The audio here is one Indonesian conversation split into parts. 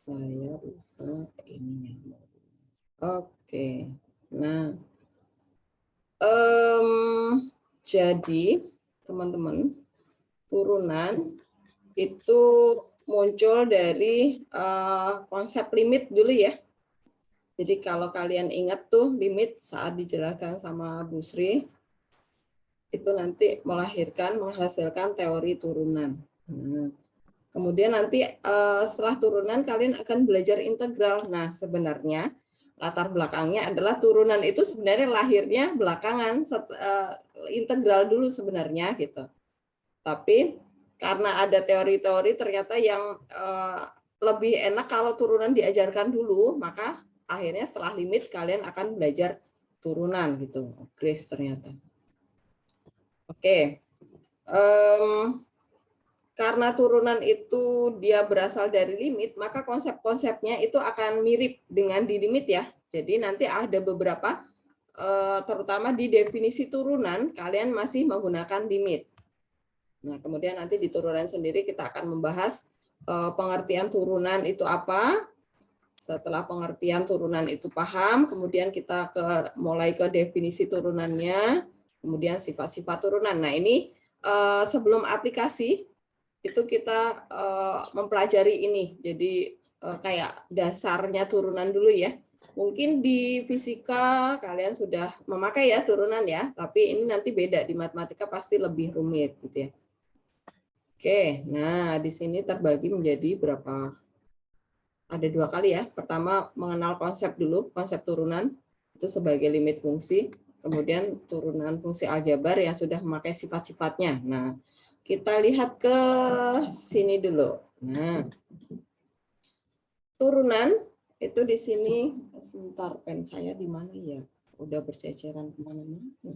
Saya lupa ininya. Oke. Nah, jadi teman-teman, turunan itu muncul dari konsep limit dulu ya. Jadi kalau kalian ingat tuh limit saat dijelaskan sama Bu Sri, itu nanti menghasilkan teori turunan. Nah, kemudian nanti setelah turunan kalian akan belajar integral. Nah, sebenarnya latar belakangnya adalah turunan itu sebenarnya lahirnya belakangan, integral dulu sebenarnya gitu. Tapi karena ada teori-teori ternyata yang lebih enak kalau turunan diajarkan dulu, maka akhirnya setelah limit kalian akan belajar turunan gitu. Grace ternyata. Oke. Karena turunan itu dia berasal dari limit, maka konsep-konsepnya itu akan mirip dengan di limit ya. Jadi nanti ada beberapa, terutama di definisi turunan, kalian masih menggunakan limit. Nah, kemudian nanti di turunan sendiri kita akan membahas pengertian turunan itu apa. Setelah pengertian turunan itu paham, kemudian kita mulai ke definisi turunannya, kemudian sifat-sifat turunan. Nah, ini sebelum aplikasi, itu kita mempelajari ini. Jadi kayak dasarnya turunan dulu ya. Mungkin di fisika kalian sudah memakai ya turunan ya, tapi ini nanti beda di matematika pasti lebih rumit gitu ya. Oke, nah di sini terbagi menjadi berapa? Ada 2 kali ya. Pertama mengenal konsep dulu, konsep turunan itu sebagai limit fungsi. Kemudian turunan fungsi aljabar yang sudah memakai sifat-sifatnya. Nah, kita lihat ke sini dulu. Nah, turunan itu di sini, sebentar pen saya di mana ya? Udah berceceran kemana-mana.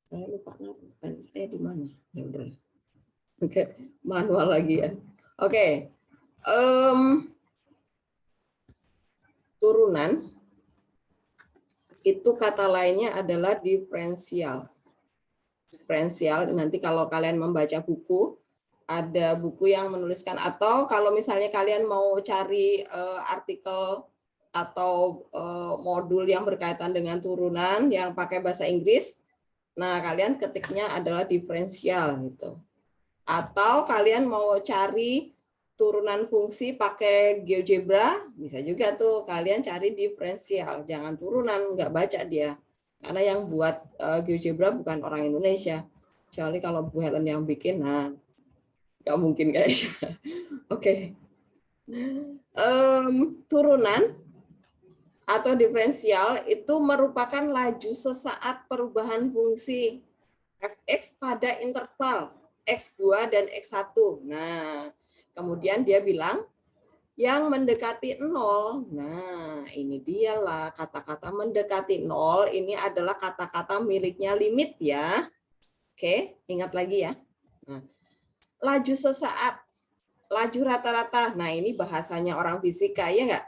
Saya lupa pen saya di mana. Ya udah. Oke, manual lagi ya. Oke. Turunan itu kata lainnya adalah diferensial. Diferensial nanti kalau kalian membaca buku, ada buku yang menuliskan, atau kalau misalnya kalian mau cari artikel atau modul yang berkaitan dengan turunan yang pakai bahasa Inggris, nah kalian ketiknya adalah diferensial gitu. Atau kalian mau cari turunan fungsi pakai GeoGebra, bisa juga tuh kalian cari diferensial. Jangan turunan, nggak baca dia. Karena yang buat GeoGebra bukan orang Indonesia. Kecuali kalau Bu Helen yang bikin, nah nggak mungkin kayaknya. Oke. Turunan atau diferensial itu merupakan laju sesaat perubahan fungsi fx pada interval x2 dan x1. Nah, kemudian dia bilang yang mendekati 0. Nah, ini dialah kata-kata mendekati 0 ini adalah kata-kata miliknya limit ya. Oke, ingat lagi ya. Nah, laju sesaat, laju rata-rata. Nah, ini bahasanya orang fisika ya enggak?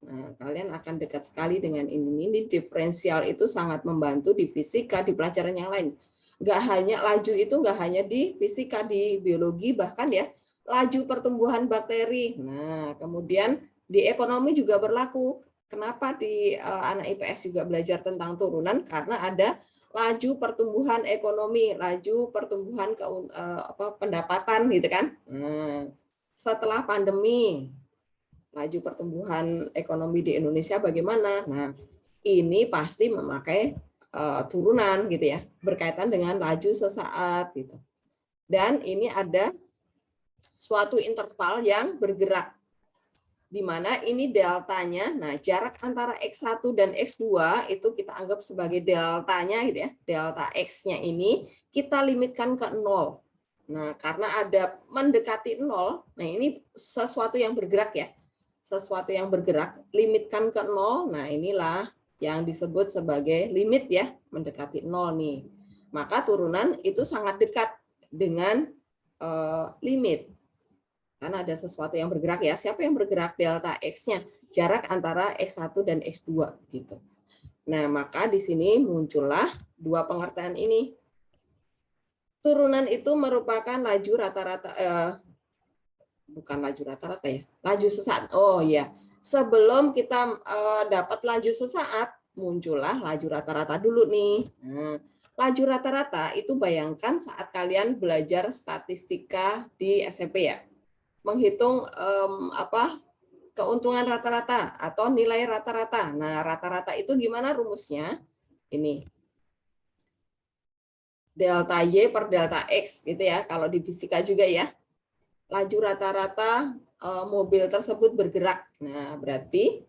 Nah, kalian akan dekat sekali dengan ini. Ini diferensial itu sangat membantu di fisika, di pelajaran yang lain. Nggak hanya laju itu nggak hanya di fisika, di biologi bahkan ya laju pertumbuhan bakteri. Nah, kemudian di ekonomi juga berlaku. Kenapa di anak IPS juga belajar tentang turunan? Karena ada laju pertumbuhan ekonomi, laju pertumbuhan pendapatan gitu kan. Nah, setelah pandemi, laju pertumbuhan ekonomi di Indonesia bagaimana? Nah, ini pasti memakai turunan gitu ya, berkaitan dengan laju sesaat gitu. Dan ini ada suatu interval yang bergerak di mana ini deltanya. Nah, jarak antara X1 dan X2 itu kita anggap sebagai deltanya gitu ya. Delta X-nya ini kita limitkan ke 0. Nah, karena ada mendekati 0, nah ini sesuatu yang bergerak ya. Sesuatu yang bergerak, limitkan ke 0, nah inilah yang disebut sebagai limit ya, mendekati 0 nih. Maka turunan itu sangat dekat dengan limit. Karena ada sesuatu yang bergerak ya. Siapa yang bergerak? Delta X-nya. Jarak antara X1 dan X2 gitu. Nah, maka di sini muncullah dua pengertian ini. Turunan itu merupakan laju rata-rata bukan laju rata-rata ya, laju sesaat. Oh ya, sebelum kita dapat laju sesaat, muncullah laju rata-rata dulu nih. Nah, laju rata-rata itu bayangkan saat kalian belajar statistika di SMP ya, menghitung keuntungan rata-rata atau nilai rata-rata. Nah, rata-rata itu gimana rumusnya? Ini delta Y per delta X gitu ya, kalau di fisika juga ya. Laju rata-rata mobil tersebut bergerak. Nah, berarti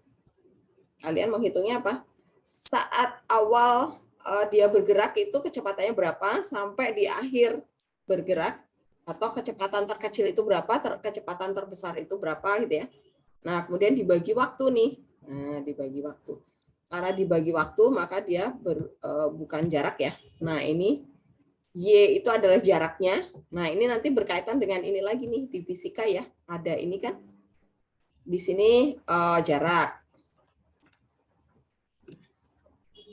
kalian menghitungnya apa? Saat awal dia bergerak itu kecepatannya berapa sampai di akhir bergerak, atau kecepatan terkecil itu berapa, kecepatan terbesar itu berapa gitu ya. Nah, kemudian dibagi waktu nih. Nah, dibagi waktu. Karena dibagi waktu maka dia bukan jarak ya. Nah, ini Y itu adalah jaraknya. Nah, ini nanti berkaitan dengan ini lagi nih di fisika ya. Ada ini kan. Di sini jarak.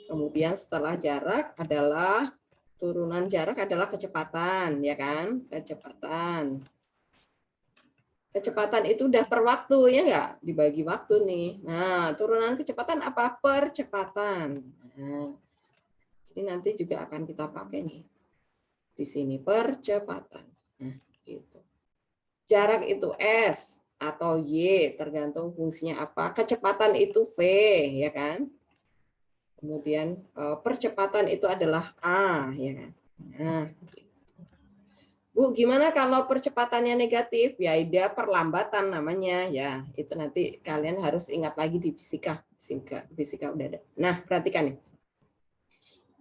Kemudian setelah jarak adalah turunan jarak adalah kecepatan, ya kan? Kecepatan. Kecepatan itu udah per waktu, ya enggak? Dibagi waktu nih. Nah, turunan kecepatan apa? Percepatan. Nah, ini nanti juga akan kita pakai nih. Di sini percepatan. Nah, gitu. Jarak itu S atau Y, tergantung fungsinya apa. Kecepatan itu V, ya kan? Kemudian percepatan itu adalah A, ya kan? Nah, gitu. Bu, gimana kalau percepatannya negatif? Ya, dia perlambatan namanya. Ya, itu nanti kalian harus ingat lagi di fisika. Fisika udah ada. Nah, perhatikan nih.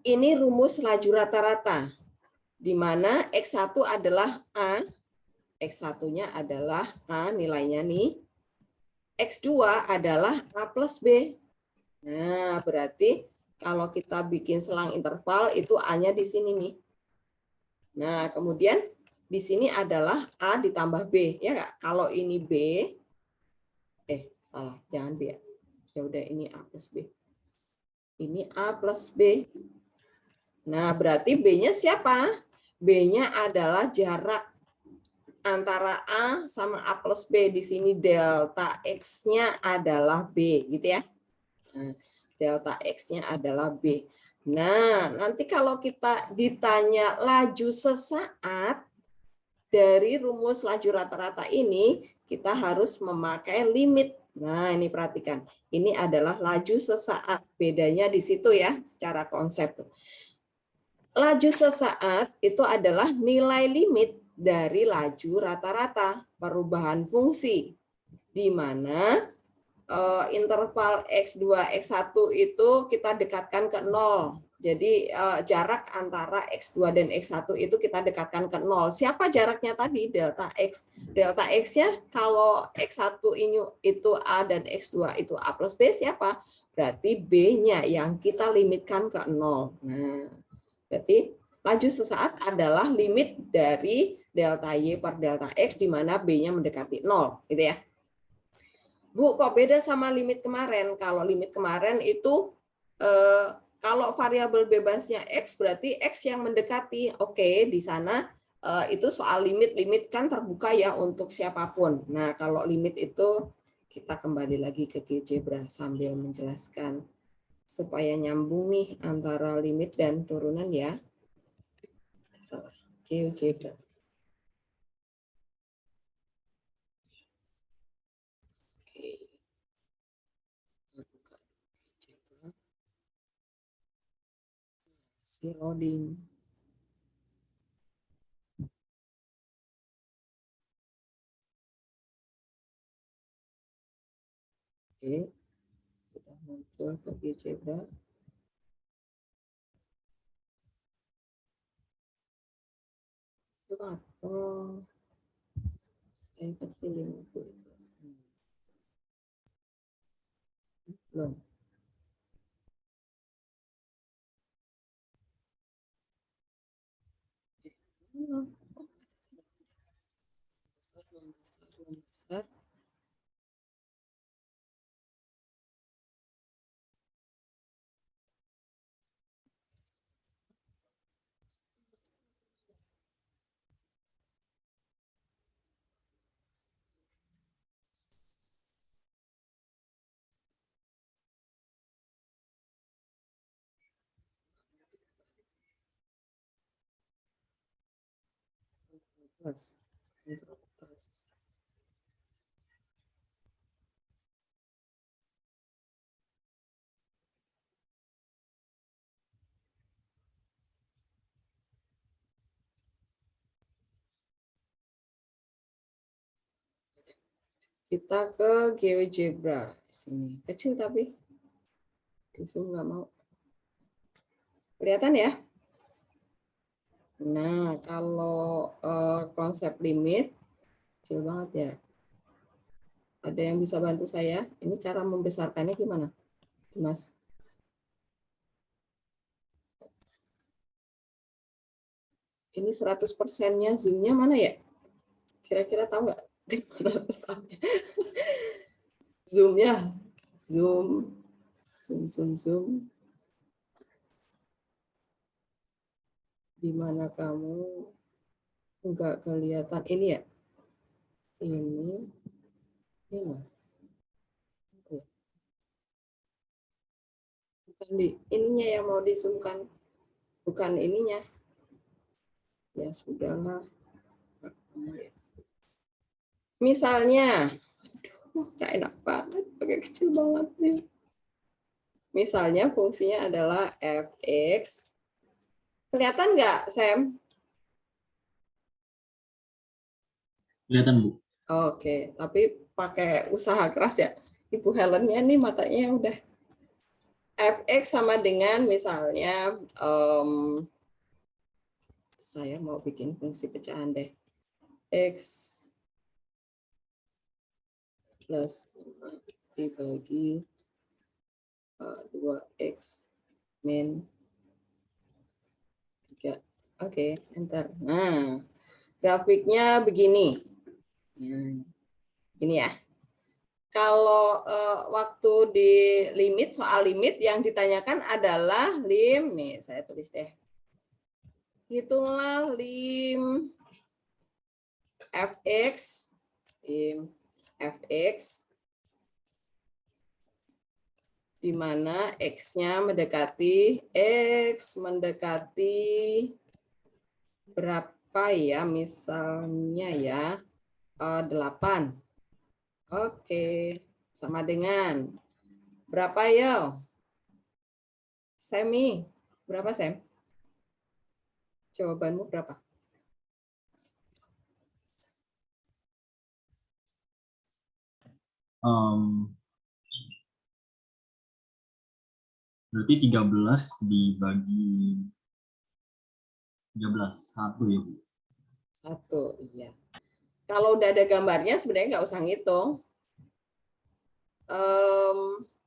Ini rumus laju rata-rata, di mana X1 adalah A, X1-nya adalah A nilainya nih, X2 adalah A plus B. Nah, berarti kalau kita bikin selang interval, itu A-nya di sini nih. Nah, kemudian di sini adalah A ditambah B. Ya nggak? Kalau ini B, salah, jangan B. Ya udah, ini A plus B. Ini A plus B. Nah, berarti B-nya siapa? B-nya adalah jarak antara A sama A plus B. Di sini delta X-nya adalah B, gitu ya. Nah, delta X-nya adalah B. Nah, nanti kalau kita ditanya laju sesaat dari rumus laju rata-rata ini, kita harus memakai limit. Nah, ini perhatikan. Ini adalah laju sesaat. Bedanya di situ ya, secara konsep. Laju sesaat itu adalah nilai limit dari laju rata-rata perubahan fungsi, di mana interval X2, X1 itu kita dekatkan ke 0. Jadi jarak antara X2 dan X1 itu kita dekatkan ke 0. Siapa jaraknya tadi? Delta X. Delta X-nya kalau X1 ini itu A dan X2 itu A plus B, siapa? Berarti B-nya yang kita limitkan ke 0. Nah, berarti laju sesaat adalah limit dari delta Y per delta X di mana B-nya mendekati 0, gitu ya. Bu, kok beda sama limit kemarin? Kalau limit kemarin itu kalau variabel bebasnya X berarti X yang mendekati. Oke, di sana itu soal limit kan terbuka ya untuk siapapun. Nah, kalau limit itu kita kembali lagi ke GeoGebra sambil menjelaskan supaya nyambung nih antara limit dan turunan ya. GeoGebra. Oke. Buka GeoGebra. Si loading. Oke. Sudah muncul ke GeoGebra. Atau saya kecilin itu. Belum. Besar. Plus. Ctrl plus. Kita ke GeoGebra sini. Kecil tapi di zoom nggak mau. Kelihatan ya? Nah, kalau konsep limit kecil banget ya. Ada yang bisa bantu saya? Ini cara membesarkannya gimana, Mas? Ini 100%-nya zoom-nya mana ya? Kira-kira tahu nggak? Zoom-nya. Zoom. Zoom, zoom, zoom. Di mana kamu nggak kelihatan? Ini ya? Ini. Ini. Bukan di ininya yang mau di-zoom-kan. Bukan ininya. Ya sudahlah. Misalnya, aduh, nggak enak banget, pakai kecil banget nih. Misalnya fungsinya adalah fx. Kelihatan nggak, Sam? Kelihatan, Bu. Oke, tapi pakai usaha keras ya. Ibu Helennya nih matanya udah fx sama dengan misalnya saya mau bikin fungsi pecahan deh. X plus 5 dibagi 2x min 3. Oke, enter. Nah, grafiknya begini. Ini ya. Kalau waktu di limit, soal limit yang ditanyakan adalah nih saya tulis deh. Hitunglah lim fx, lim fx, di mana x-nya mendekati berapa ya, misalnya ya 8. Oke, sama dengan berapa ya? Semi, berapa Sam? Jawabanmu berapa? Berarti 13 dibagi 13, 1 ya, Bu. 1, iya. Kalau udah ada gambarnya sebenarnya nggak usah ngitung.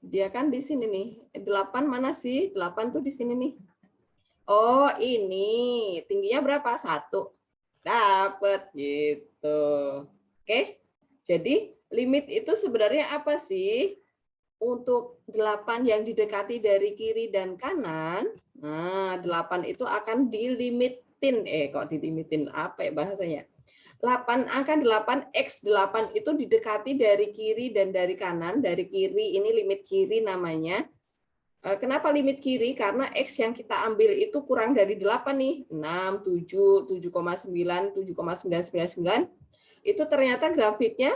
Dia kan di sini nih. 8 mana sih? 8 tuh di sini nih. Oh, ini. Tingginya berapa? 1. Dapat gitu. Oke. Jadi, limit itu sebenarnya apa sih? Untuk 8 yang didekati dari kiri dan kanan, nah 8 itu akan dilimitin. Kok dilimitin apa ya bahasanya? 8 angka 8 X 8 itu didekati dari kiri dan dari kanan. Dari kiri ini limit kiri namanya. Kenapa limit kiri? Karena X yang kita ambil itu kurang dari 8 nih. 6, 7, 7,9, 7,999. Itu ternyata grafiknya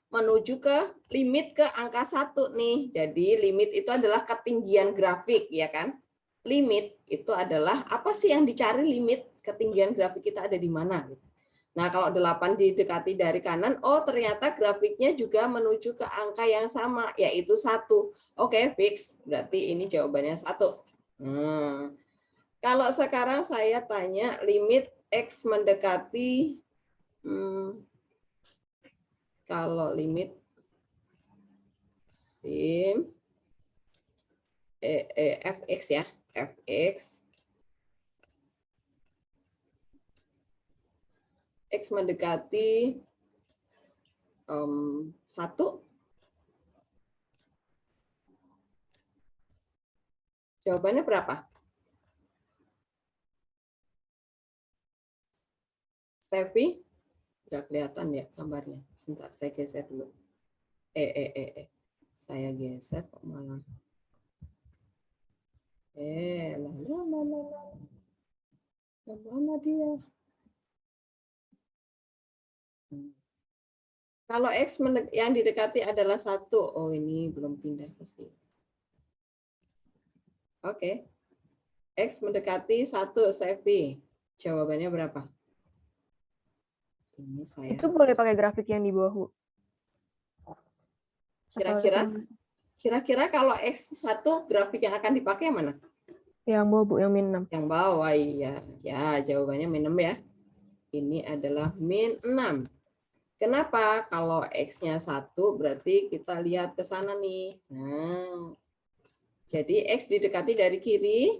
menuju ke limit ke angka 1 nih. Jadi limit itu adalah ketinggian grafik, ya kan? Limit itu adalah apa sih yang dicari limit ketinggian grafik kita ada di mana? Nah, kalau 8 didekati dari kanan, oh ternyata grafiknya juga menuju ke angka yang sama, yaitu 1. Oke, fix. Berarti ini jawabannya 1. Kalau sekarang saya tanya limit X mendekati, kalau limit fx ya, fx x mendekati 1, jawabannya berapa? Steffi, nggak kelihatan ya gambarnya. Sebentar, saya geser dulu. Saya geser kok malah. Mana dia? Kalau X yang didekati adalah 1. Oh, ini belum pindah ke sini. Oke. X mendekati 1, Sevi. Jawabannya berapa? Ini saya Itu boleh pakai grafik yang di bawah, Bu. Kira-kira kalau X1 grafik yang akan dipakai yang mana? Yang bawah, Bu, yang -6. Yang bawah, iya. Ya, jawabannya -6 ya. Ini adalah -6. Kenapa? Kalau X-nya 1 berarti kita lihat ke sana nih. Nah, jadi X didekati dari kiri.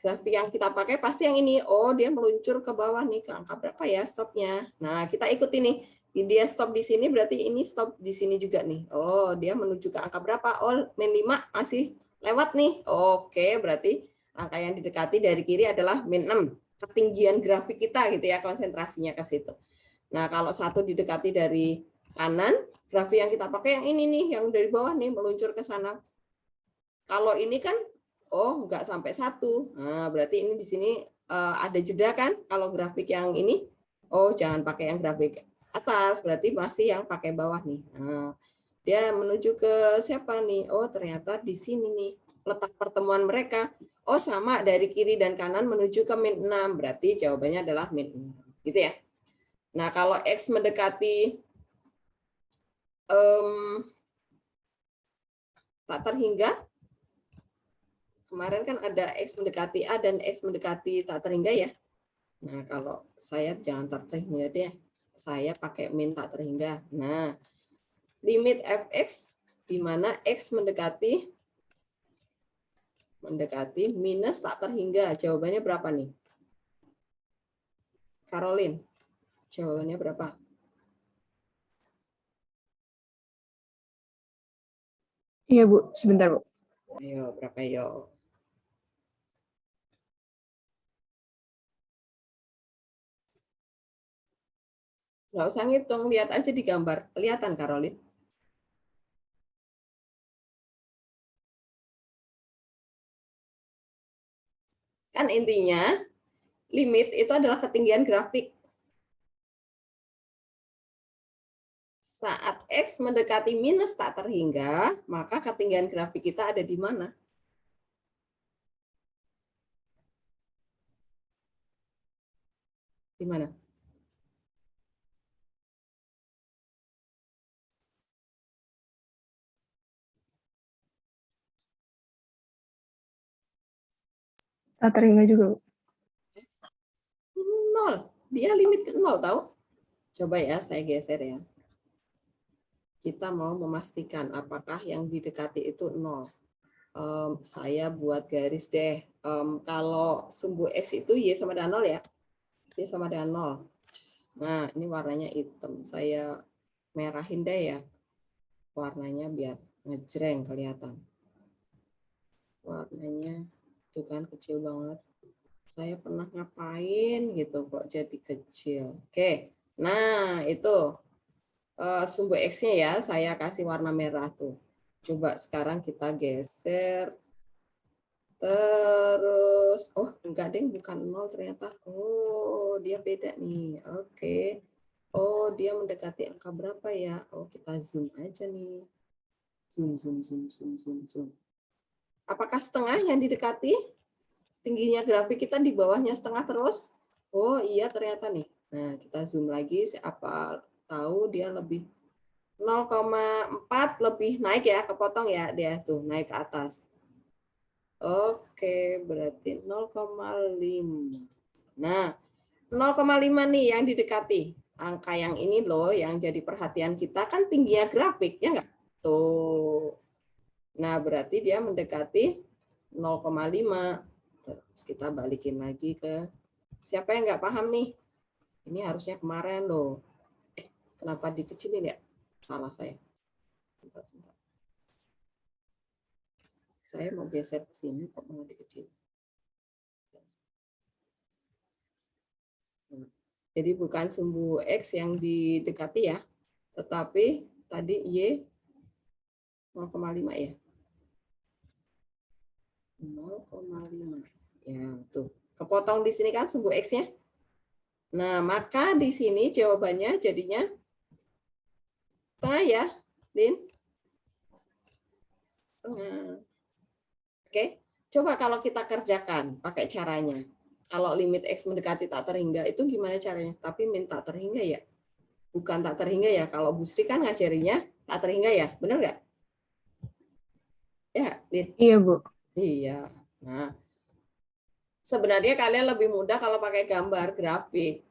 Grafik yang kita pakai pasti yang ini. Oh, dia meluncur ke bawah nih. Ke angka berapa ya stopnya? Nah, kita ikuti nih. Dia stop di sini, berarti ini stop di sini juga nih. Oh, dia menuju ke angka berapa? Oh, -5 masih lewat nih. Oke, berarti angka yang didekati dari kiri adalah -6. Ketinggian grafik kita gitu ya, konsentrasinya ke situ. Nah, kalau 1 didekati dari kanan, grafik yang kita pakai yang ini nih, yang dari bawah nih, meluncur ke sana. Kalau ini kan, oh nggak sampai 1. Nah, berarti ini di sini ada jeda kan? Kalau grafik yang ini, oh jangan pakai yang grafik atas, berarti masih yang pakai bawah nih. Nah, dia menuju ke siapa nih? Oh ternyata di sini nih, letak pertemuan mereka. Oh sama, dari kiri dan kanan menuju ke -6, berarti jawabannya adalah -6. Gitu ya. Nah, kalau X mendekati tak terhingga, kemarin kan ada X mendekati A dan X mendekati tak terhingga ya. Nah, kalau saya jangan tak terhingga deh. Saya pakai min tak terhingga. Nah, limit fx di mana X mendekati minus tak terhingga. Jawabannya berapa nih? Caroline, jawabannya berapa? Iya, Bu. Sebentar, Bu. Ayo, berapa yo? Nggak usah ngitung, lihat aja di gambar. Kelihatan, Caroline? Kan intinya, limit itu adalah ketinggian grafik. Saat X mendekati minus tak terhingga, maka ketinggian grafik kita ada di mana? Di mana? Tak terhingga juga, Bu. 0. Dia limit ke 0, tahu? Coba ya, saya geser ya. Kita mau memastikan apakah yang didekati itu 0. Saya buat garis deh. Kalau sumbu X itu Y sama dengan 0 ya. Y sama dengan 0. Nah, ini warnanya hitam. Saya merahin deh ya. Warnanya biar ngejreng kelihatan. Warnanya itu kan kecil banget. Saya pernah ngapain gitu kok jadi kecil. Oke. Nah, itu sumbu X-nya ya, saya kasih warna merah tuh. Coba sekarang kita geser. Terus, oh enggak deh, bukan 0 ternyata. Oh, dia beda nih. Oke. Oh, dia mendekati angka berapa ya? Oh, kita zoom aja nih. Zoom, zoom, zoom, zoom, zoom, zoom. Apakah setengah yang didekati? Tingginya grafik kita di bawahnya setengah terus? Oh iya ternyata nih. Nah, kita zoom lagi. Siapa tahu dia lebih 0,4 lebih naik ya, kepotong ya dia tuh, naik ke atas. Oke, berarti 0,5. Nah, 0,5 nih yang didekati. Angka yang ini loh yang jadi perhatian kita kan tingginya grafik, ya enggak? Tuh. Nah, berarti dia mendekati 0,5. Terus kita balikin lagi ke siapa yang nggak paham nih? Ini harusnya kemarin loh. Kenapa dikecilin ya? Salah saya. Sebentar. Saya mau geser ke sini kok mau dikecil. Jadi bukan sumbu X yang didekati ya, tetapi tadi Y 0,5 ya. 0,5. Ya, tuh. Kepotong di sini kan sumbu X-nya. Nah, maka di sini jawabannya jadinya Setengah ya, Din? Setengah. Oke, coba kalau kita kerjakan pakai caranya. Kalau limit X mendekati tak terhingga itu gimana caranya? Tapi min tak terhingga ya? Bukan tak terhingga ya. Kalau Bu Sri kan ngajarinya tak terhingga ya, benar nggak? Ya, Din? Iya, Bu. Iya. Nah, sebenarnya kalian lebih mudah kalau pakai gambar grafik.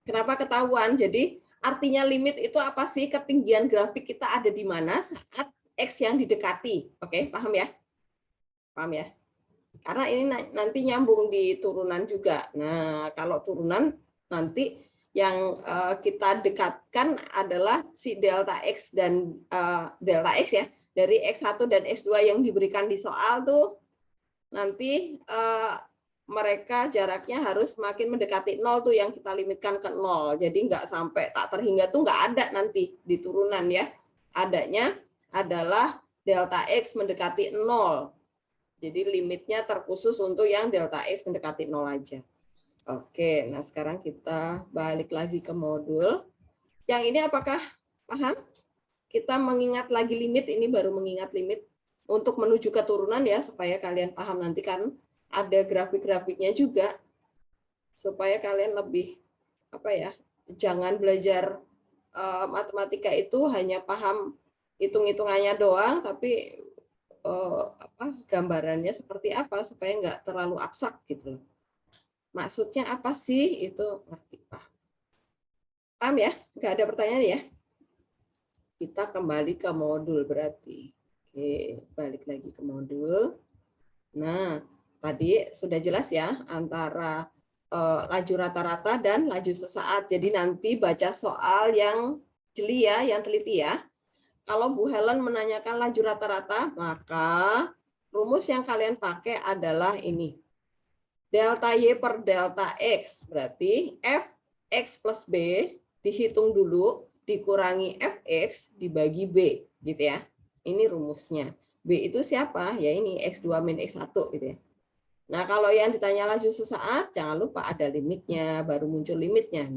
Kenapa ketahuan? Jadi artinya limit itu apa sih? Ketinggian grafik kita ada di mana saat X yang didekati. Oke, paham ya? Paham ya? Karena ini nanti nyambung di turunan juga. Nah, kalau turunan nanti yang kita dekatkan adalah si delta X dan delta X ya. Dari X1 dan X2 yang diberikan di soal tuh nanti mereka jaraknya harus makin mendekati 0 tuh yang kita limitkan ke 0. Jadi nggak sampai tak terhingga tuh nggak ada nanti di turunan ya. Adanya adalah delta X mendekati 0. Jadi limitnya terkhusus untuk yang delta X mendekati 0 aja. Oke, nah sekarang kita balik lagi ke modul. Yang ini apakah paham? Kita mengingat lagi limit, ini baru mengingat limit untuk menuju ke turunan ya, supaya kalian paham nanti kan ada grafik-grafiknya juga. Supaya kalian lebih, apa ya, jangan belajar matematika itu hanya paham hitung-hitungannya doang, tapi gambarannya seperti apa supaya nggak terlalu abstrak gitu loh. Maksudnya apa sih itu ngerti paham. Paham ya? Nggak ada pertanyaan ya? Kita kembali ke modul berarti. Oke, balik lagi ke modul. Nah, tadi sudah jelas ya antara laju rata-rata dan laju sesaat. Jadi nanti baca soal yang jeli ya, yang teliti ya. Kalau Bu Helen menanyakan laju rata-rata, maka rumus yang kalian pakai adalah ini. Delta Y per delta X. Berarti Fx plus B dihitung dulu, dikurangi Fx dibagi B. Gitu ya. Ini rumusnya. B itu siapa? Ya ini X2 min X1. Gitu ya. Nah, kalau yang ditanya laju sesaat, jangan lupa ada limitnya, baru muncul limitnya.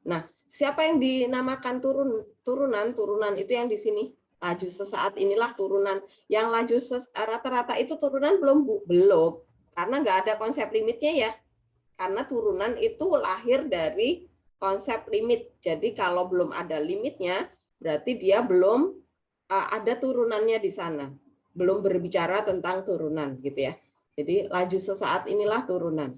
Nah, siapa yang dinamakan turunan? Turunan itu yang di sini. Laju sesaat inilah turunan. Yang laju rata-rata itu turunan belum, Bu? Belum. Karena nggak ada konsep limitnya ya. Karena turunan itu lahir dari konsep limit. Jadi kalau belum ada limitnya, berarti dia belum ada turunannya di sana. Belum berbicara tentang turunan gitu ya. Jadi laju sesaat inilah turunan.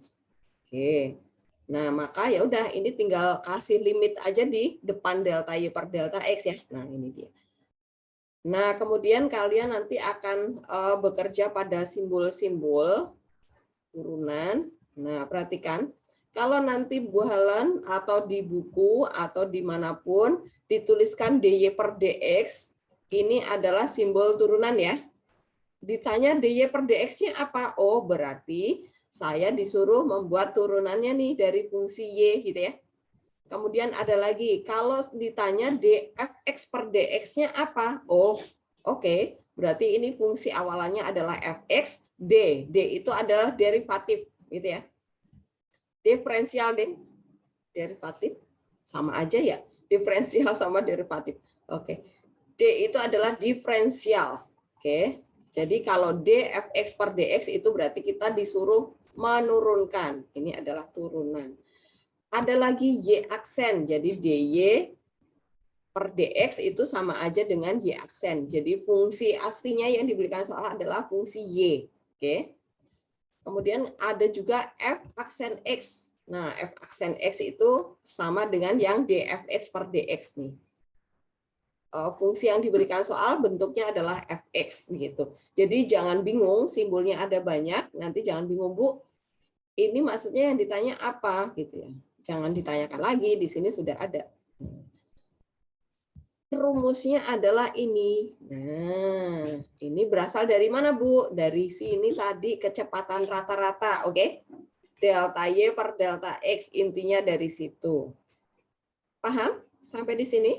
Oke. Nah, maka ya udah ini tinggal kasih limit aja di depan delta Y per delta X ya. Nah, ini dia. Nah, kemudian kalian nanti akan bekerja pada simbol-simbol turunan. Nah, perhatikan. Kalau nanti Bu Helen atau di buku atau dimanapun dituliskan DY per DX, ini adalah simbol turunan ya. Ditanya DY per DX-nya apa? Oh, berarti saya disuruh membuat turunannya nih dari fungsi Y gitu ya. Kemudian ada lagi, kalau ditanya dfx per dx-nya apa? Oh, oke. Berarti ini fungsi awalannya adalah fx, d. D itu adalah derivatif gitu ya. Diferensial deh. Derivatif sama aja ya. Diferensial sama derivatif. Oke. D itu adalah diferensial. Oke. Jadi kalau dfx per dx itu berarti kita disuruh menurunkan. Ini adalah turunan. Ada lagi y aksen. Jadi dy per dx itu sama aja dengan y aksen. Jadi fungsi aslinya yang diberikan soal adalah fungsi y. Oke. Kemudian ada juga f aksen x. Nah, f aksen x itu sama dengan yang dfx per dx nih. Fungsi yang diberikan soal bentuknya adalah fx gitu. Jadi jangan bingung, simbolnya ada banyak. Nanti jangan bingung, Bu. Ini maksudnya yang ditanya apa gitu ya. Jangan ditanyakan lagi, di sini sudah ada. Rumusnya adalah ini. Nah, ini berasal dari mana, Bu? Dari sini tadi kecepatan rata-rata, oke? Delta Y per delta X, intinya dari situ. Paham sampai di sini?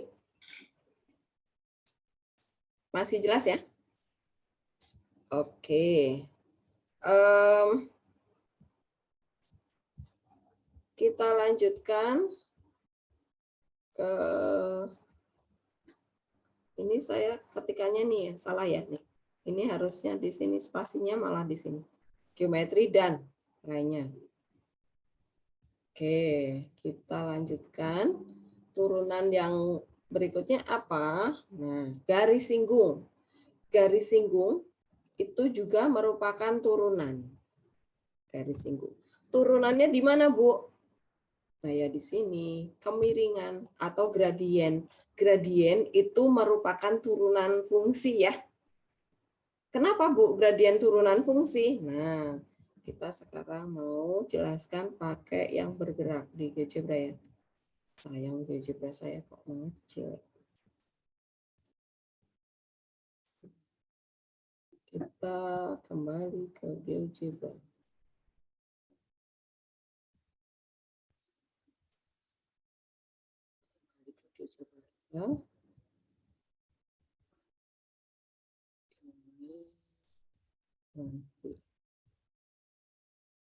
Masih jelas ya? Oke. Kita lanjutkan ke Ini saya ketikannya nih ya, salah ya nih. Ini harusnya di sini spasinya malah di sini. Geometri dan lainnya. Oke, kita lanjutkan. Turunan yang berikutnya apa? Nah, garis singgung. Garis singgung itu juga merupakan turunan. Garis singgung. Turunannya di mana, Bu? Nah, ya di sini, kemiringan atau gradien. Gradien itu merupakan turunan fungsi ya. Kenapa, Bu, gradien turunan fungsi? Nah, kita sekarang mau jelaskan pakai yang bergerak di GeoGebra ya. Sayang GeoGebra saya kok kecil. Kita kembali ke GeoGebra. Kembali ke GeoGebra kita.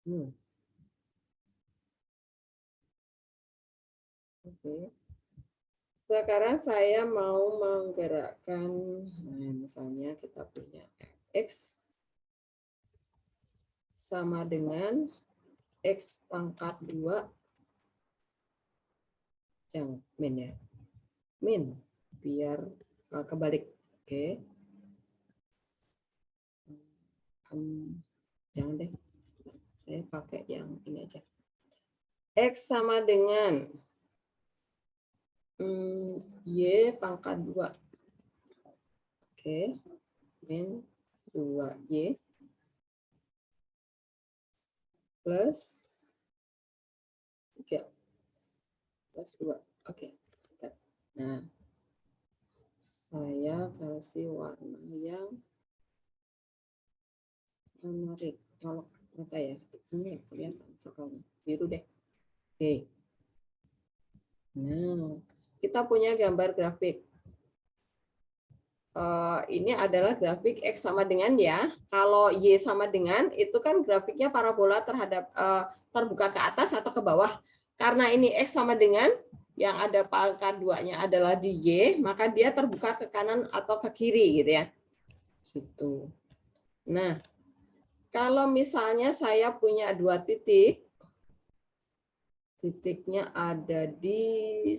Ini. Oke. Sekarang saya mau menggerakkan, nah misalnya kita punya X sama dengan X pangkat 2, jangan min ya, min, biar kebalik. Oke. Jangan deh, saya pakai yang ini aja. X sama dengan Y pangkat 2. Oke, min 2Y plus 3 plus 2. Oke. Nah, saya kasih warna yang menarik. Kalau mata ya, ini kelihatan sekali. Biru deh. Oke. Nah, kita punya gambar grafik. Ini adalah grafik X sama dengan ya. Kalau Y sama dengan, itu kan grafiknya parabola terhadap terbuka ke atas atau ke bawah. Karena ini X sama dengan, yang ada pangkat 2-nya adalah di Y, maka dia terbuka ke kanan atau ke kiri gitu ya. Gitu. Nah, kalau misalnya saya punya 2 titik, titiknya ada di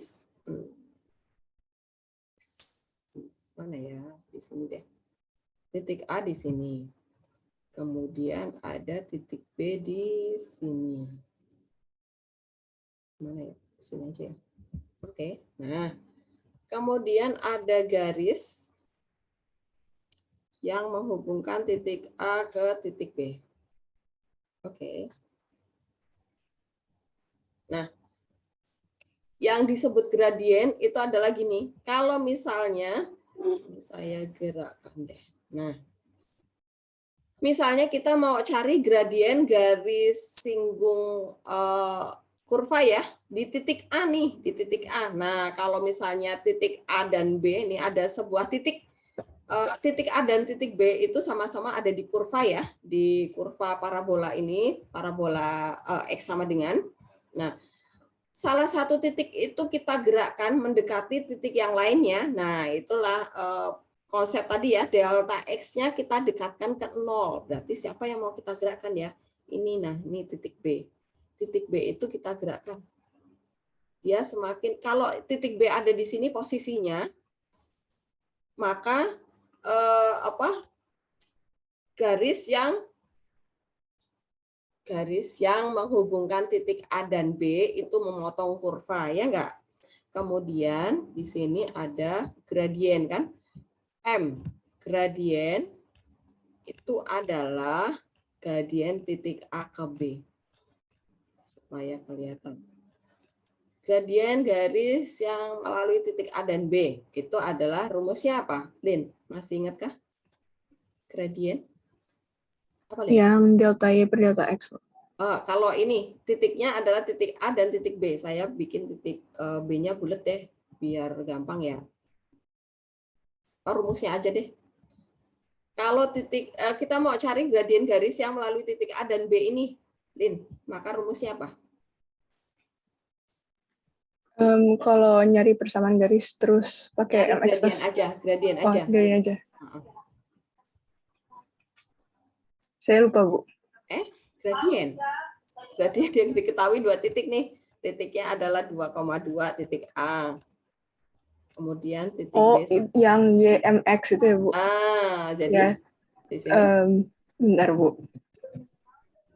mana ya? Di sini deh. Titik A di sini. Kemudian ada titik B di sini. Mana ya? Di sini aja ya. Oke. Nah, kemudian ada garis yang menghubungkan titik A ke titik B. Oke. Nah, yang disebut gradien itu adalah gini. Kalau misalnya, saya gerakkan deh. Nah, misalnya kita mau cari gradien garis singgung kurva ya, di titik A nih, di titik A. Nah, kalau misalnya titik A dan B, ini ada sebuah titik, titik A dan titik B itu sama-sama ada di kurva ya, di kurva parabola ini, parabola X sama dengan. Nah, salah satu titik itu kita gerakkan mendekati titik yang lainnya. Nah, itulah konsep tadi ya, delta X-nya kita dekatkan ke 0. Berarti siapa yang mau kita gerakkan ya? Ini, nah, ini titik B. Titik B itu kita gerakkan. Dia semakin, kalau titik B ada di sini posisinya, maka garis yang menghubungkan titik A dan B itu memotong kurva, ya enggak? Kemudian di sini ada gradien kan? M. Gradien itu adalah gradien titik A ke B. Supaya kelihatan. Gradien garis yang melalui titik A dan B itu adalah rumusnya apa? Lin, masih ingatkah? Gradien? Apa, Lin? Yang delta Y per delta X. Kalau ini titiknya adalah titik A dan titik B. Saya bikin titik B-nya bulat deh, biar gampang ya. Rumusnya aja deh. Kalau titik kita mau cari gradien garis yang melalui titik A dan B ini, Lin, maka rumusnya apa? Kalau nyari persamaan garis terus pakai Nyari MX gradien plus. aja, gradien Oh, aja. gradien aja. Heeh. Saya lupa, Bu. Gradien. Gradien yang diketahui 2 titik nih. Titiknya adalah 2,2 titik A. Kemudian titik Oh, B. yang YMX itu ya, Bu? Jadi Ya. di sini Bentar, Bu.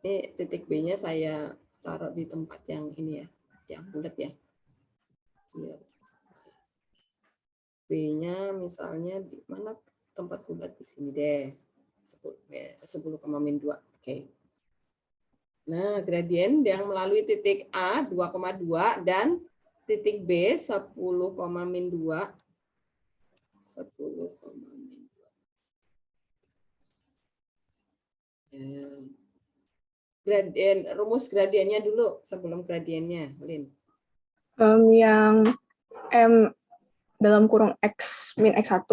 ini titik B-nya saya taruh di tempat yang ini ya, yang bulat ya. Biar B-nya misalnya di mana tempat bulat di sini deh. 10,2. Oke. Nah, gradien yang melalui titik A 2,2 dan titik B 10,2. 10,2. Gradien, rumus gradiennya dulu sebelum gradiennya, Lin. Yang M dalam kurung X min X1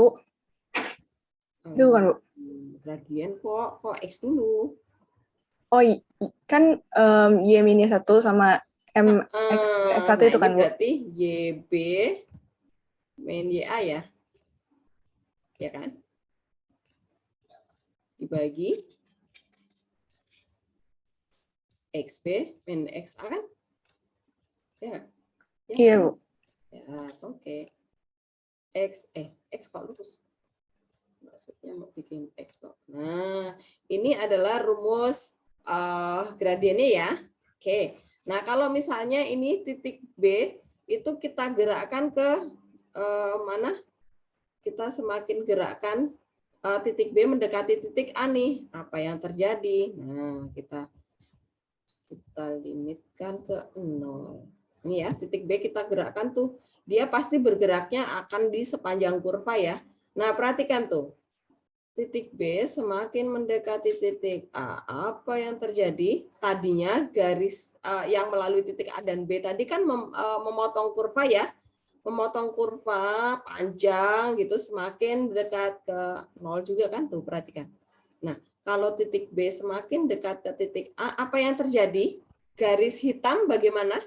itu bukan, Bu? Gradien kok X dulu. Oh, kan Y minus 1 sama X1 Nah, itu ini kan, Bu? berarti YB min YA ya. Ya kan? Dibagi XB min XA kan? Ya. Iya, Kan? Bu. Ya, oke. X kok lurus. Maksudnya mau bikin X kok. Nah, ini adalah rumus gradiennya ya. Oke. Nah, kalau misalnya ini titik B itu kita gerakkan ke mana? Kita semakin gerakkan titik B mendekati titik A nih. Apa yang terjadi? Nah, kita limitkan ke 0. Ini ya, titik B kita gerakkan tuh. Dia pasti bergeraknya akan di sepanjang kurva ya. Nah, perhatikan tuh. Titik B semakin mendekati titik A. Apa yang terjadi? Tadinya garis yang melalui titik A dan B tadi kan memotong kurva ya. Memotong kurva panjang gitu semakin dekat ke 0 juga kan tuh, perhatikan. Nah, kalau titik B semakin dekat ke titik A, apa yang terjadi? Garis hitam bagaimana?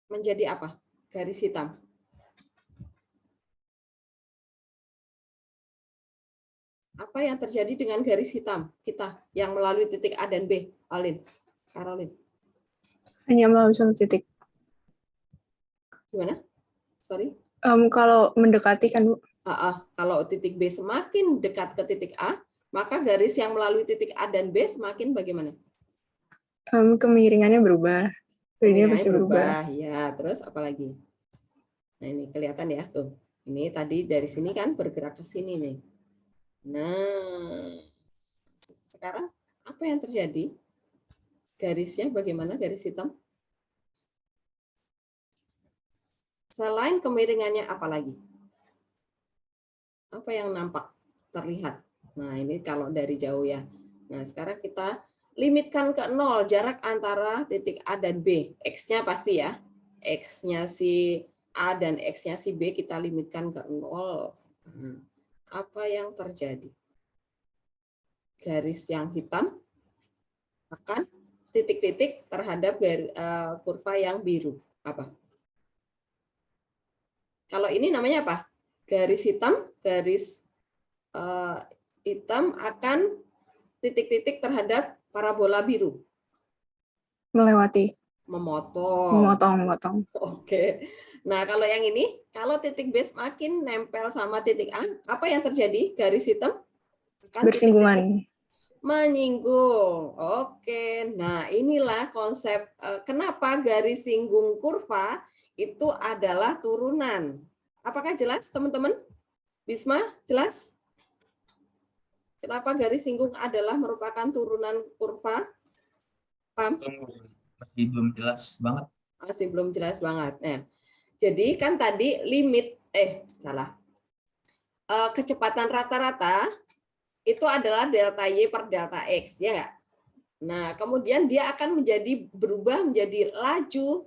Menjadi apa? Garis hitam. Apa yang terjadi dengan garis hitam kita yang melalui titik A dan B? Alin, Karolin. Hanya melalui satu titik. Gimana? Sorry. Kalau mendekati kan, Bu? Kalau titik B semakin dekat ke titik A, maka garis yang melalui titik A dan B semakin bagaimana? Kemiringannya berubah. Jadinya pasti berubah. Ya, terus apa lagi? Nah, ini kelihatan ya tuh. Ini tadi dari sini kan bergerak ke sini nih. Nah, sekarang apa yang terjadi? Garisnya bagaimana? Garis hitam? Selain kemiringannya apa lagi? Apa yang nampak terlihat? Nah, ini kalau dari jauh ya. Nah, sekarang kita limitkan ke 0 jarak antara titik A dan B. X-nya pasti ya. X-nya si A dan X-nya si B kita limitkan ke 0. Nah, apa yang terjadi? Garis yang hitam akan titik-titik terhadap kurva yang biru. Apa? Kalau ini namanya apa? Garis hitam akan titik-titik terhadap parabola biru. Melewati. Memotong. Oke. Nah, kalau yang ini, kalau titik B semakin nempel sama titik A, apa yang terjadi? Garis hitam akan bersinggungan. Menyinggung. Oke. Nah, inilah konsep kenapa garis singgung kurva itu adalah turunan. Apakah jelas, teman-teman? Bisma, jelas? Kenapa garis singgung adalah merupakan turunan kurva? Paham? Masih belum jelas banget. Masih belum jelas banget. Nah, jadi kan tadi kecepatan rata-rata itu adalah delta Y per delta X, ya nggak? Nah, kemudian dia akan berubah menjadi laju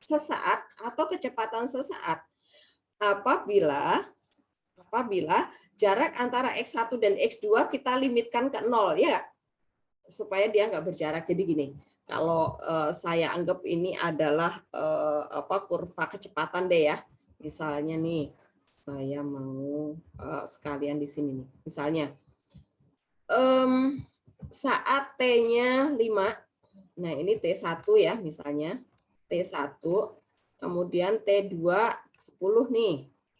sesaat atau kecepatan sesaat apabila jarak antara X1 dan X2 kita limitkan ke 0, ya, supaya dia nggak berjarak. Jadi gini, Kalau saya anggap ini adalah kurva kecepatan deh ya. Misalnya nih, saya mau sekalian di sini nih. Misalnya saat T-nya 5, nah ini T1 ya misalnya, T1, kemudian T2 10 nih,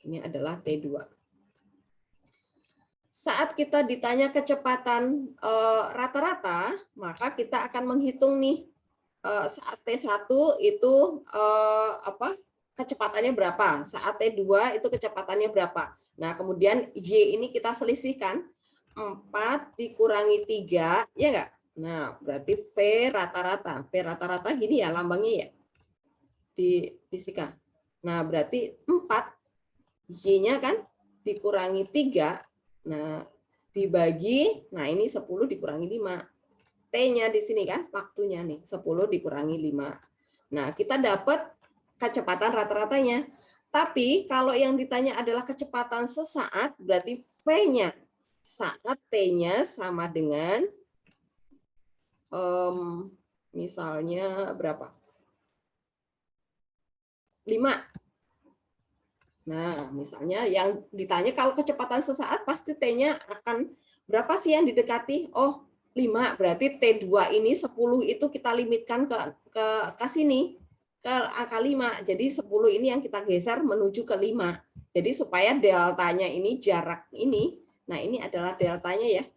ini adalah T2. Saat kita ditanya kecepatan rata-rata, maka kita akan menghitung nih saat T1 itu kecepatannya berapa, saat T2 itu kecepatannya berapa. Nah, kemudian Y ini kita selisihkan 4 dikurangi 3, ya enggak? Nah, berarti V rata-rata. V rata-rata gini ya lambangnya ya di fisika. Nah, berarti 4 Y-nya kan dikurangi 3. Nah, dibagi, nah ini 10 dikurangi 5. T-nya di sini kan, waktunya nih, 10 dikurangi 5. Nah, kita dapat kecepatan rata-ratanya. Tapi kalau yang ditanya adalah kecepatan sesaat, berarti V-nya saat T-nya sama dengan, misalnya berapa? 5. Nah, misalnya yang ditanya kalau kecepatan sesaat pasti T-nya akan berapa sih yang didekati? Oh, 5. Berarti T2 ini 10 itu kita limitkan ke sini, ke angka 5. Jadi 10 ini yang kita geser menuju ke 5. Jadi supaya deltanya ini jarak ini, nah ini adalah deltanya ya.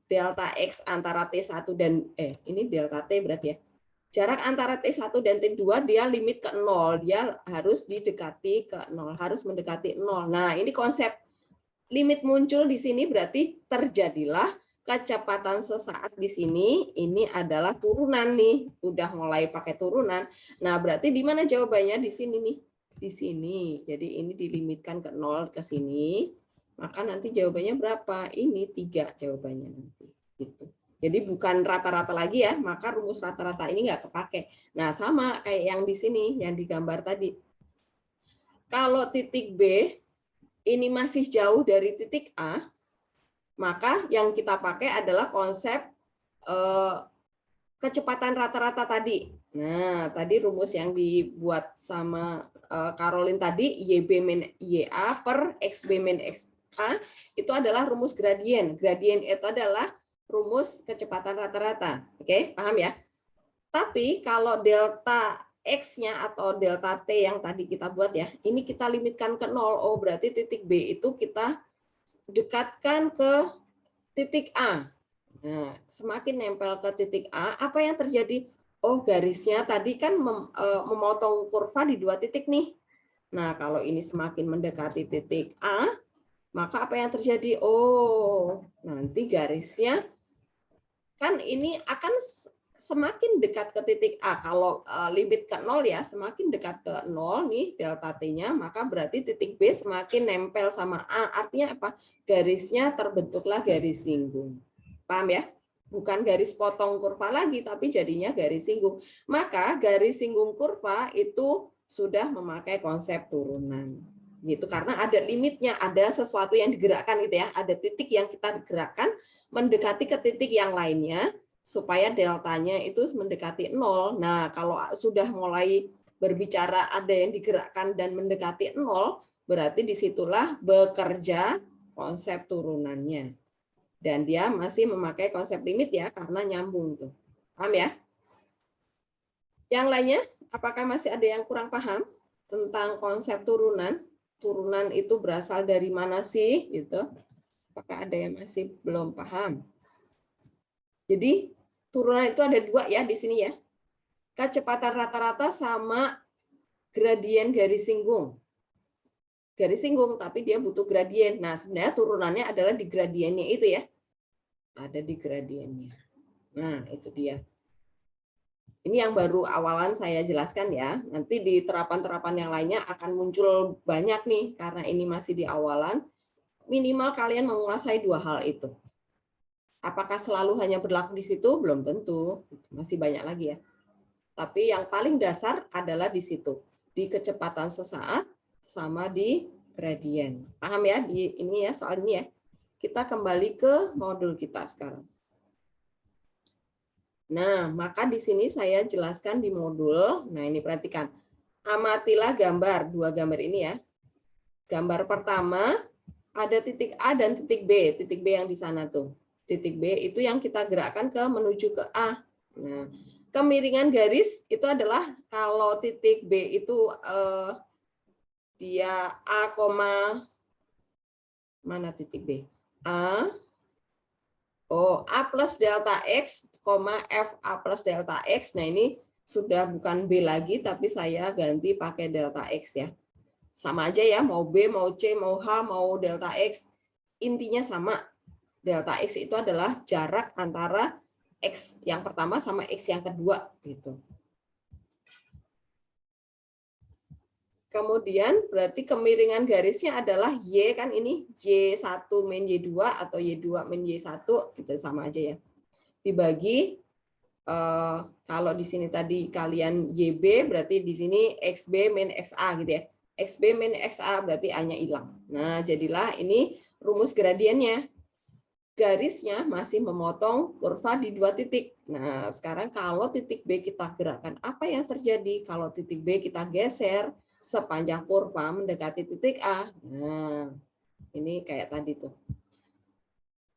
Delta X antara T1 dan ini delta T berarti ya. Jarak antara T1 dan T2 dia limit ke 0, dia harus didekati ke 0, harus mendekati 0. Nah, ini konsep limit muncul di sini berarti terjadilah kecepatan sesaat di sini, ini adalah turunan nih, udah mulai pakai turunan. Nah, berarti di mana jawabannya? Di sini nih, di sini. Jadi ini dilimitkan ke 0 ke sini, maka nanti jawabannya berapa? Ini 3 jawabannya nanti. Gitu. Jadi bukan rata-rata lagi ya, maka rumus rata-rata ini nggak kepake. Nah, sama kayak yang di sini, yang digambar tadi. Kalau titik B ini masih jauh dari titik A, maka yang kita pakai adalah konsep kecepatan rata-rata tadi. Nah, tadi rumus yang dibuat sama Caroline tadi, YB min YA per XB min XA, itu adalah rumus gradien. Gradien itu adalah rumus kecepatan rata-rata. Oke, paham ya? Tapi kalau delta X-nya atau delta T yang tadi kita buat ya, ini kita limitkan ke 0. Oh, berarti titik B itu kita dekatkan ke titik A. Nah, semakin nempel ke titik A, apa yang terjadi? Oh, garisnya tadi kan memotong kurva di 2 titik nih. Nah, kalau ini semakin mendekati titik A, maka apa yang terjadi? Oh, nanti garisnya kan ini akan semakin dekat ke titik A. Kalau limit ke 0 ya, semakin dekat ke 0 nih delta T-nya, maka berarti titik B semakin nempel sama A. Artinya apa? Garisnya terbentuklah garis singgung. Paham ya? Bukan garis potong kurva lagi, tapi jadinya garis singgung. Maka garis singgung kurva itu sudah memakai konsep turunan. Gitu, karena ada limitnya, ada sesuatu yang digerakkan gitu ya, ada titik yang kita gerakkan mendekati ke titik yang lainnya supaya deltanya itu mendekati 0. Nah, kalau sudah mulai berbicara ada yang digerakkan dan mendekati 0, berarti disitulah bekerja konsep turunannya. Dan dia masih memakai konsep limit ya, karena nyambung tuh. Paham ya? Yang lainnya, apakah masih ada yang kurang paham tentang konsep turunan? Turunan itu berasal dari mana sih? Gitu. Apakah ada yang masih belum paham? Jadi turunan itu ada 2 ya di sini ya. Kecepatan rata-rata sama gradien garis singgung. Garis singgung, tapi dia butuh gradien. Nah, sebenarnya turunannya adalah di gradiennya itu ya. Ada di gradiennya. Nah, itu dia. Ini yang baru awalan saya jelaskan ya. Nanti di terapan-terapan yang lainnya akan muncul banyak nih, karena ini masih di awalan. Minimal kalian menguasai 2 hal itu. Apakah selalu hanya berlaku di situ? Belum tentu. Masih banyak lagi ya. Tapi yang paling dasar adalah di situ. Di kecepatan sesaat sama di gradien. Paham ya? Di ini ya, soal ini ya. Kita kembali ke modul kita sekarang. Nah, maka di sini saya jelaskan di modul. Nah, ini perhatikan. Amatilah gambar, dua gambar ini ya. Gambar pertama ada titik A dan titik B. Titik B yang di sana tuh. Titik B itu yang kita gerakkan ke menuju ke A. Nah, kemiringan garis itu adalah kalau titik B itu dia A, mana titik B? A, A plus delta X, F A plus delta X. Nah, ini sudah bukan B lagi, tapi saya ganti pakai delta X ya. Sama aja ya, mau B, mau C, mau H, mau delta X. Intinya sama. Delta X itu adalah jarak antara X yang pertama sama X yang kedua. Gitu. Kemudian berarti kemiringan garisnya adalah Y kan ini Y1 min Y2 atau Y2 min Y1 itu sama aja ya. Dibagi kalau di sini tadi kalian YB berarti di sini XB min XA gitu ya. XB min XA berarti A-nya hilang. Nah, jadilah ini rumus gradiennya. Garisnya masih memotong kurva di dua titik. Nah, sekarang kalau titik B kita gerakkan, apa yang terjadi? Kalau titik B kita geser sepanjang kurva mendekati titik A. Nah, ini kayak tadi tuh.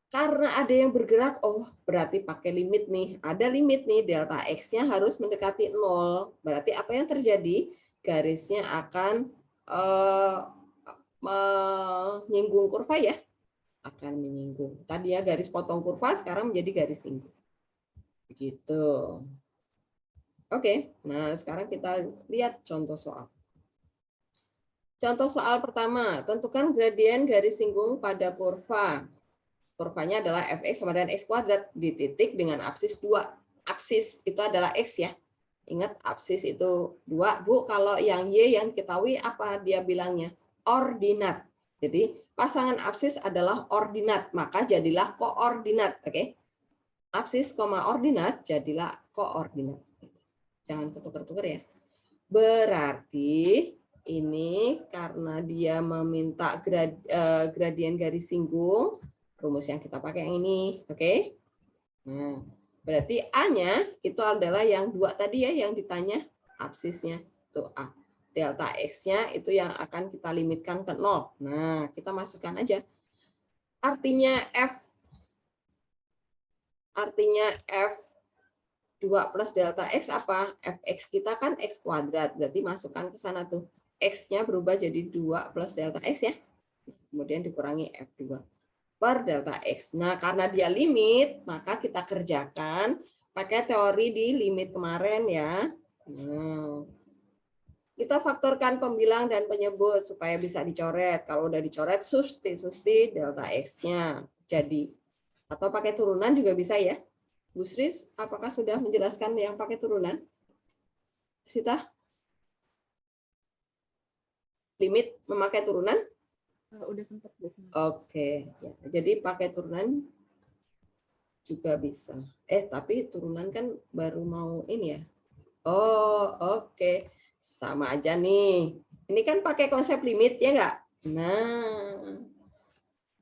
Karena ada yang bergerak, oh berarti pakai limit nih. Ada limit nih, delta X-nya harus mendekati 0. Berarti apa yang terjadi? Garisnya akan menyinggung kurva ya. Akan menyinggung. Tadi ya garis potong kurva, sekarang menjadi garis singgung. Begitu. Oke, nah sekarang kita lihat contoh soal. Contoh soal pertama, tentukan gradien garis singgung pada kurva. Kurvanya adalah fx sama dengan x kuadrat di titik dengan absis 2. Absis itu adalah x ya. Ingat absis itu 2. Bu, kalau yang y yang diketahui apa dia bilangnya? Ordinat. Jadi pasangan absis adalah ordinat, maka jadilah koordinat. Oke. Absis, ordinat jadilah koordinat. Jangan ketukar-tukar ya. Berarti ini karena dia meminta gradien garis singgung, rumus yang kita pakai yang ini, oke? Nah, berarti A-nya itu adalah yang 2 tadi ya, yang ditanya absisnya itu A. Delta X-nya itu yang akan kita limitkan ke 0. Nah, kita masukkan aja. Artinya F2 plus delta X apa? Fx kita kan X kuadrat, berarti masukkan ke sana tuh. X-nya berubah jadi 2 plus delta X ya. Kemudian dikurangi F2 per delta X. Nah, karena dia limit, maka kita kerjakan pakai teori di limit kemarin ya. Nah, kita faktorkan pembilang dan penyebut supaya bisa dicoret. Kalau udah dicoret, substitusi delta X-nya. Jadi, atau pakai turunan juga bisa ya. Bu Sris, apakah sudah menjelaskan yang pakai turunan? Sita? Limit memakai turunan? Udah sempat. Oke. Ya, jadi pakai turunan juga bisa. Tapi turunan kan baru mau ini ya. Oh, oke. Sama aja nih. Ini kan pakai konsep limit ya nggak? Nah,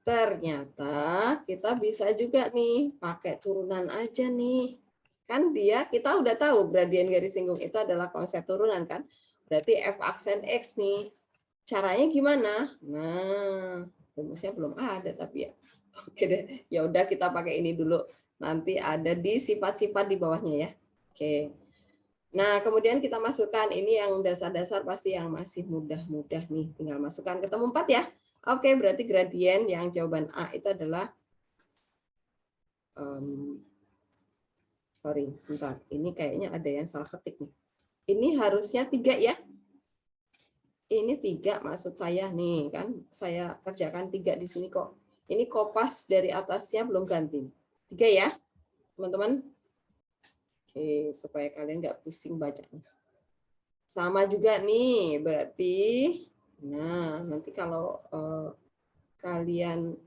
ternyata kita bisa juga nih pakai turunan aja nih. Kan kita udah tahu gradien garis singgung itu adalah konsep turunan kan? Berarti f aksen x nih. Caranya gimana? Nah, rumusnya belum ada tapi ya. Oke deh. Ya udah kita pakai ini dulu. Nanti ada di sifat-sifat di bawahnya ya. Oke. Nah, kemudian kita masukkan ini yang dasar-dasar pasti yang masih mudah-mudah nih. Tinggal masukkan ketemu 4 ya. Oke, berarti gradien yang jawaban A itu adalah sorry, sebentar. Ini kayaknya ada yang salah ketik nih. Ini harusnya 3 ya. Ini 3 maksud saya nih kan. Saya kerjakan 3 di sini kok. Ini kopas dari atasnya belum ganti. 3 ya, teman-teman. Oke, supaya kalian nggak pusing bacanya. Sama juga nih, berarti, nah nanti kalau kalian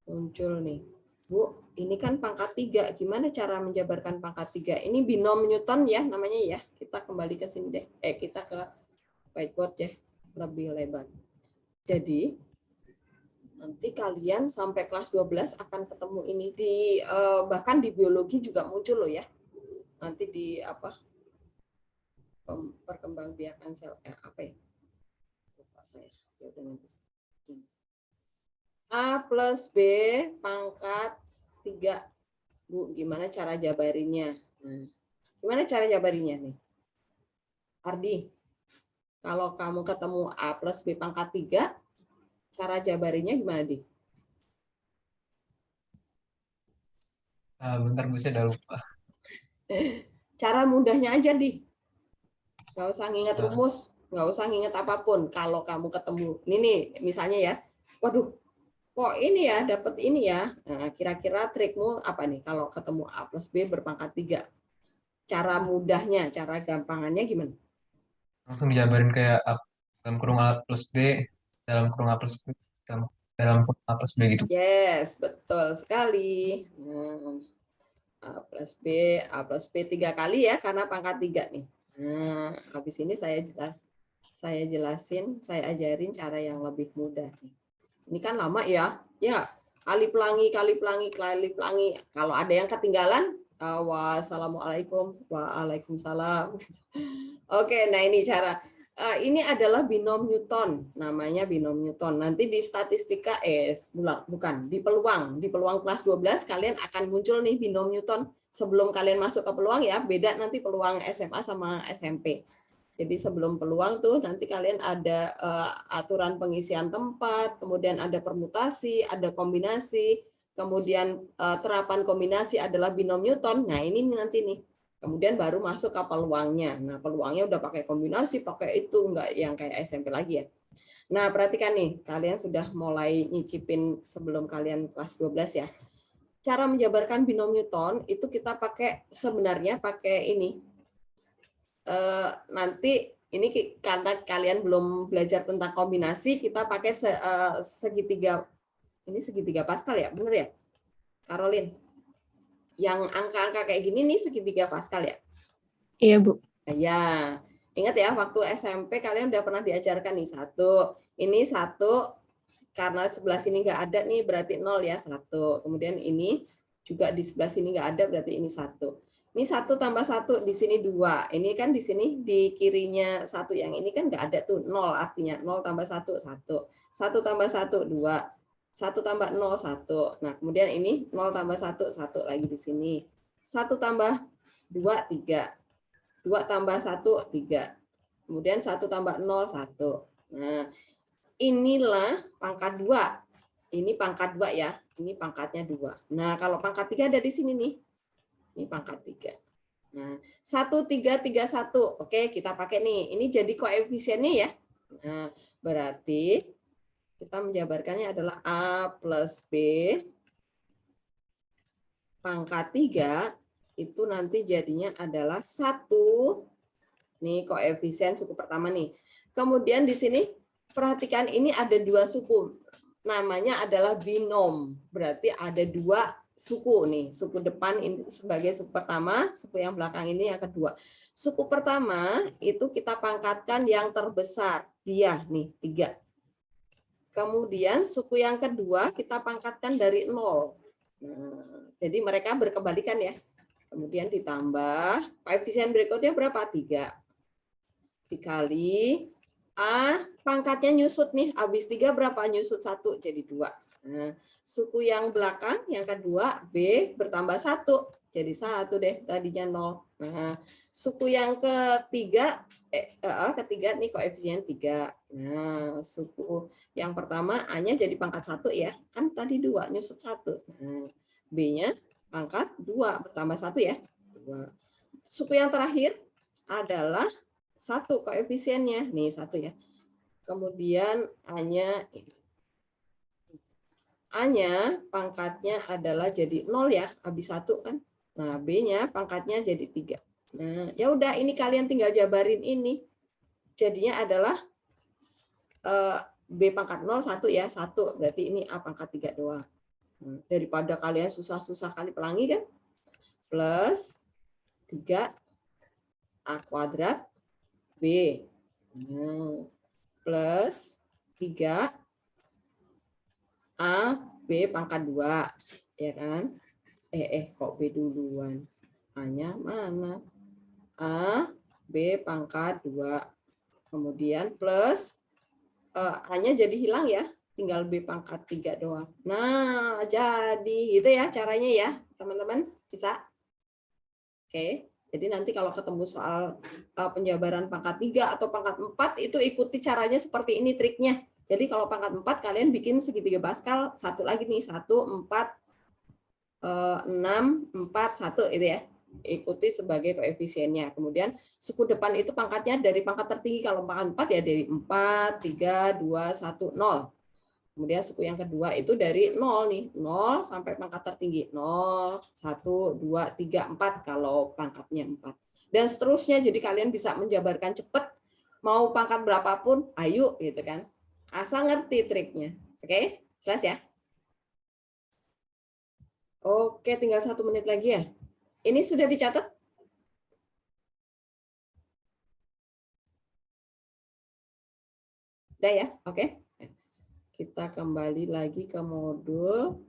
muncul nih, Bu, ini kan pangkat 3, gimana cara menjabarkan pangkat 3? Ini binom Newton ya namanya ya. Kita kembali ke sini deh. Kita ke whiteboard ya, lebih lebar. Jadi, nanti kalian sampai kelas 12 akan ketemu ini bahkan di biologi juga muncul loh ya. nanti di apa perkembangbiakan sel apa ya? Lupa saya. Ya udah nanti. A plus B pangkat 3. Bu, gimana cara jabarinnya? Nah, gimana cara jabarinnya nih? Ardi, kalau kamu ketemu A plus B pangkat 3, cara jabarinnya gimana, Di? Bentar Bu, saya udah lupa. Cara mudahnya aja, Di. Nggak usah nginget Nah. rumus, nggak usah nginget apapun. Kalau kamu ketemu, ini nih, misalnya ya, waduh, kok ini ya, dapat ini ya. Nah, kira-kira trikmu apa nih kalau ketemu A plus B berpangkat 3? Cara mudahnya, cara gampangannya gimana? Langsung dijabarin kayak dalam kurung A plus B, dalam kurung A plus B, dalam kurung A plus B gitu. Yes, betul sekali. Nah, A plus B 3 kali ya, karena pangkat 3 nih. Nah, habis ini saya jelasin, saya ajarin cara yang lebih mudah. Ini kan lama ya, ya kali pelangi. Kalau ada yang ketinggalan, wassalamualaikum, waalaikumsalam. Oke, nah ini cara. Ini adalah binom Newton, namanya binom Newton. Nanti di statistika, bukan, di peluang kelas 12 kalian akan muncul nih binom Newton. Sebelum kalian masuk ke peluang ya, beda nanti peluang SMA sama SMP. Jadi sebelum peluang tuh nanti kalian ada aturan pengisian tempat, kemudian ada permutasi, ada kombinasi, kemudian terapan kombinasi adalah binom Newton. Nah ini nanti nih. Kemudian baru masuk ke peluangnya. Nah, peluangnya udah pakai kombinasi, pakai itu, enggak yang kayak SMP lagi ya. Nah, perhatikan nih, kalian sudah mulai nyicipin sebelum kalian kelas 12 ya. Cara menjabarkan binom Newton itu kita pakai sebenarnya pakai ini. Nanti ini karena kalian belum belajar tentang kombinasi, kita pakai segitiga. Ini segitiga Pascal ya, bener ya? Caroline. Yang angka-angka kayak gini nih segitiga Pascal ya? Iya, Bu. Ya, ingat ya waktu SMP kalian udah pernah diajarkan nih 1. Ini 1 karena sebelah sini nggak ada nih berarti 0 ya 1. Kemudian ini juga di sebelah sini nggak ada berarti ini 1. Ini 1 tambah 1 di sini 2. Ini kan di sini di kirinya 1 yang ini kan nggak ada tuh 0 artinya 0 tambah 1 1. 1 tambah 1 2. 1 tambah 0 1. Nah, kemudian ini 0 tambah 1 1 lagi di sini. 1 tambah 2 3. 2 tambah 1, 3. Kemudian 1 tambah 0, 1. Nah, inilah pangkat 2. Ini pangkat 2 ya. Ini pangkatnya 2. Nah, kalau pangkat 3 ada di sini nih. Ini pangkat 3. Nah, 1, 3, 3, 1. Oke, kita pakai nih. Ini jadi koefisiennya ya. Nah, berarti kita menjabarkannya adalah A plus B pangkat 3 itu nanti jadinya adalah 1. Nih koefisien suku pertama nih. Kemudian di sini perhatikan ini ada 2 suku. Namanya adalah binom. Berarti ada 2 suku nih. Suku depan ini sebagai suku pertama, suku yang belakang ini yang kedua. Suku pertama itu kita pangkatkan yang terbesar. Dia nih 3. Kemudian suku yang kedua kita pangkatkan dari 0. Nah, jadi mereka berkebalikan ya. Kemudian ditambah koefisien berikutnya berapa? 3. Dikali A pangkatnya nyusut nih, habis 3 berapa? Nyusut 1 jadi 2. Nah, suku yang belakang yang kedua B bertambah 1 jadi 1 deh, tadinya 0. Nah, suku yang ketiga ketiga nih koefisien 3. Nah, suku yang pertama A-nya jadi pangkat 1 ya. Kan tadi 2 nyusut 1. Nah, B-nya pangkat 2 bertambah 1 ya. 2. Suku yang terakhir adalah 1 koefisiennya. Nih 1 ya. Kemudian A-nya pangkatnya adalah jadi 0 ya, habis 1 kan. Nah, B-nya pangkatnya jadi 3. Nah, ya udah ini kalian tinggal jabarin ini. Jadinya adalah B pangkat 0 1 ya, 1. Berarti ini A pangkat 3 doang. Nah, daripada kalian susah-susah kali pelangi kan. Plus 3 A kuadrat B. Nah, plus 3 A B pangkat 2 ya kan? Kok B duluan. A-nya mana? A, B pangkat 2. Kemudian plus A-nya jadi hilang ya. Tinggal B pangkat 3 doang. Nah, jadi gitu ya caranya ya, teman-teman. Bisa? Oke. Jadi nanti kalau ketemu soal penjabaran pangkat 3 atau pangkat 4 itu ikuti caranya seperti ini triknya. Jadi kalau pangkat 4 kalian bikin segitiga Pascal, satu lagi nih, 1, 4, 6, 4, 1 itu ya. Ikuti sebagai koefisiennya. Kemudian suku depan itu pangkatnya dari pangkat tertinggi. Kalau pangkat 4 ya dari 4, 3, 2, 1, 0. Kemudian suku yang kedua itu dari 0 nih, 0 sampai pangkat tertinggi. 0, 1, 2, 3, 4 kalau pangkatnya 4. Dan seterusnya, jadi kalian bisa menjabarkan cepat, mau pangkat berapapun, ayo gitu kan. Asal ngerti triknya. Oke, jelas ya? Oke, tinggal 1 menit lagi ya. Ini sudah dicatat? Udah ya? Oke. Kita kembali lagi ke modul.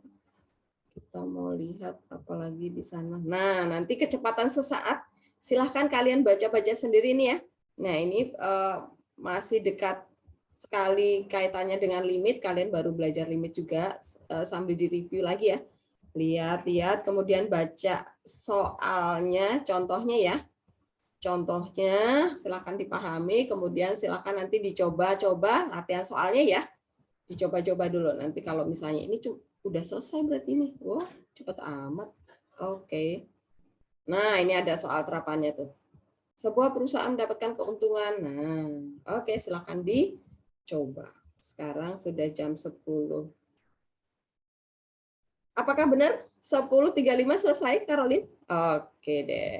Kita mau lihat apa lagi di sana. Nah, nanti kecepatan sesaat. Silahkan kalian baca-baca sendiri nih ya. Nah, ini masih dekat sekali kaitannya dengan limit. Kalian baru belajar limit juga sambil direview lagi ya. Lihat-lihat, kemudian baca soalnya, contohnya ya. Contohnya silahkan dipahami, kemudian silahkan nanti dicoba-coba latihan soalnya ya. Dicoba-coba dulu. Nanti kalau misalnya ini udah selesai berarti ini. Wah, cepat amat. Oke. Nah, ini ada soal terapannya tuh. Sebuah perusahaan mendapatkan keuntungan. Nah, oke, silahkan dicoba. Sekarang sudah jam 10. Apakah benar 10.35 selesai, Caroline? Oke deh.